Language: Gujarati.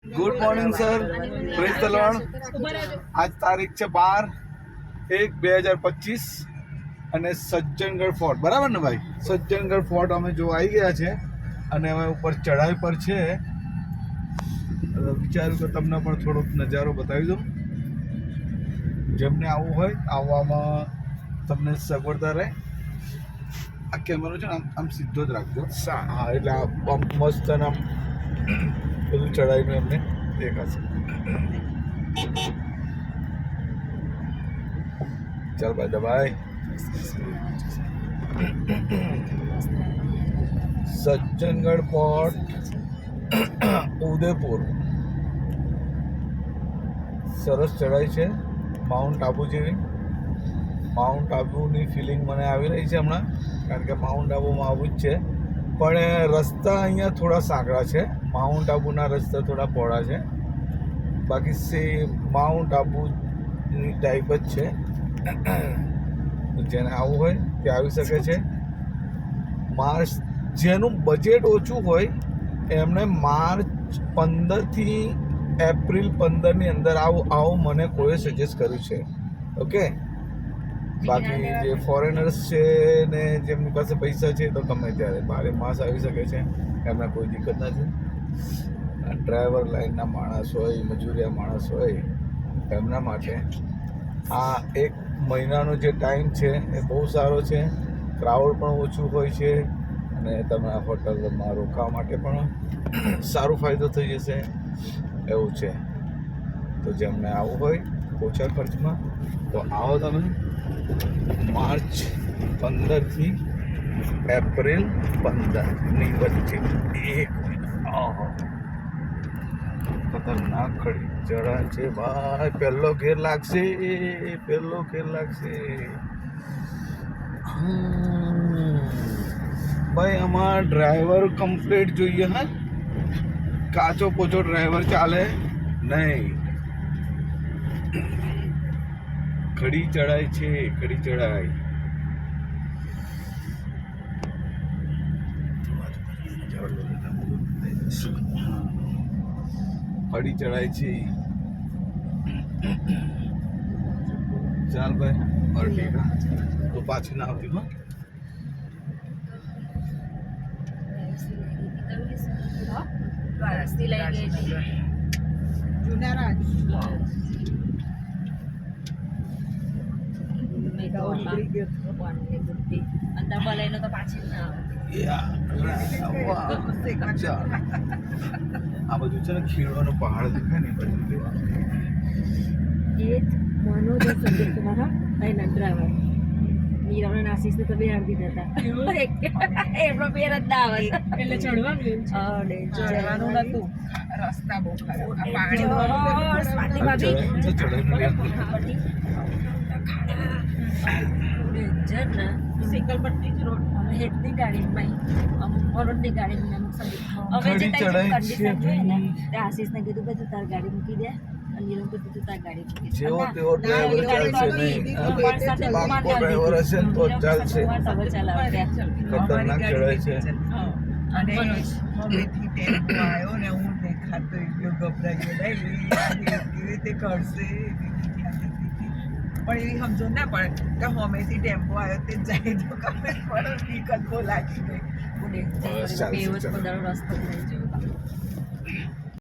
Good morning sir, praise the lord. આજ તારીખ છે 12/1/2025 અને સજ્જનગઢ ફોર્ટ, બરાબર ને ભાઈ? સજ્જનગઢ ફોર્ટ અમે જો આવી ગયા છે અને અમે ઉપર ચઢાઈ પર છે. વિચાર્યું કે તમને પણ થોડોક નજારો બતાવી દઉં. જેમને આવવું હોય આવવામાં તમને સગવડતા રહે. આ કેમેરો છે ને આમ સીધો જ રાખજો. હા, એટલે આમ મસ્ત અને આમ બધું ચડાવીને એમને દેખાશે. ચાલ ભાઈ દબાઈ. સજ્જનગઢ ફોર્ટ, ઉદયપુર. સરસ ચઢાઈ છે, માઉન્ટ આબુ જેવી. માઉન્ટ આબુની ફિલિંગ મને આવી રહી છે હમણાં, કારણ કે માઉન્ટ આબુમાં આવું જ છે. પણ રસ્તા અહીંયા થોડા સાંકડા છે. માઉન્ટ આબુના રસ્તા થોડા પહોળા છે. બાકી માઉન્ટ આબુની ટાઈપ જ છે. જેને આવવું હોય તે આવી શકે છે. માર્ચ, જેનું બજેટ ઓછું હોય એમણે માર્ચ 15થી એપ્રિલ 15ની અંદર આવું મને કોઈ સજેસ્ટ કર્યું છે. ઓકે, બાકી જે ફોરેનર્સ છે ને જેમની પાસે પૈસા છે તો ગમે ત્યારે 12 માસ આવી શકે છે, એમને કોઈ દિક્કત નથી. ડ્રાઈવર લાઈનના માણસ હોય, મજૂરિયા માણસ હોય, એમના માટે આ 1 મહિનાનો જે ટાઈમ છે એ બહુ સારો છે. ક્રાઉડ પણ ઓછું હોય છે અને તમારા હોટલમાં રોકાવા માટે પણ સારો ફાયદો થઈ જશે એવું છે. તો જેમને આવવું હોય ઓછા ખર્ચમાં તો આવો તમે. માર્ચ 15થી એપ્રિલ 15ની વચ્ચે 1 મહિના. ખતરનાક ખડી ચઢા છે ભાઈ. પહેલો ઘેર લાગશે, પહેલો ઘેર લાગશે ભાઈ. આમાં ડ્રાઈવર કમ્પ્લીટ જોઈએ. હા, કાચો પોચો ડ્રાઈવર ચાલે નહીં. ખડી ચડાય છે, ખડી ચડાય. ખડી ચડાય છે. ચાલ ભાઈ, અર્ટિગા તો પાછી ના આવતી. આ બધું છે ને ખીણવાનો પહાડ દેખાય ને બધું. એ મનોજ સંદીપ કુમાર એના ડ્રાઈવર નીરવના આશીષ ને તો બે અડધી હતા. એમનો પેર જ ના આવે એટલે ચડવાનું નતું. રસ્તા બહુ ખરાબ. પાણી સિંગલ પટ્ટી જ રોડ. હેડની ગાડીમાં અમુક રોડની ગાડીમાં અમુક અમે જે કન્ડિશન જોઈએ ને તે આશીષને કીધું કે તું તાર ગાડી મૂકી દે. જેવો તેવો ડ્રાઈવર ચાલશે નહીં. પાકો ડ્રાઈવર હશે તો ચાલશે. ખતરનાક ચડાય છે. અને મમ્મીથી ટેમ્પો આવ્યો ને હું દેખાતો એટલો ગભરાઈ ગયો. કેવી રીતે કરશે પણ એવી સમજો ના પડે કે હમેથી ટેમ્પો આવ્યો તે જાય તો ખબર પડે. વિકલ્પો લાગી ગઈ. રસ્તો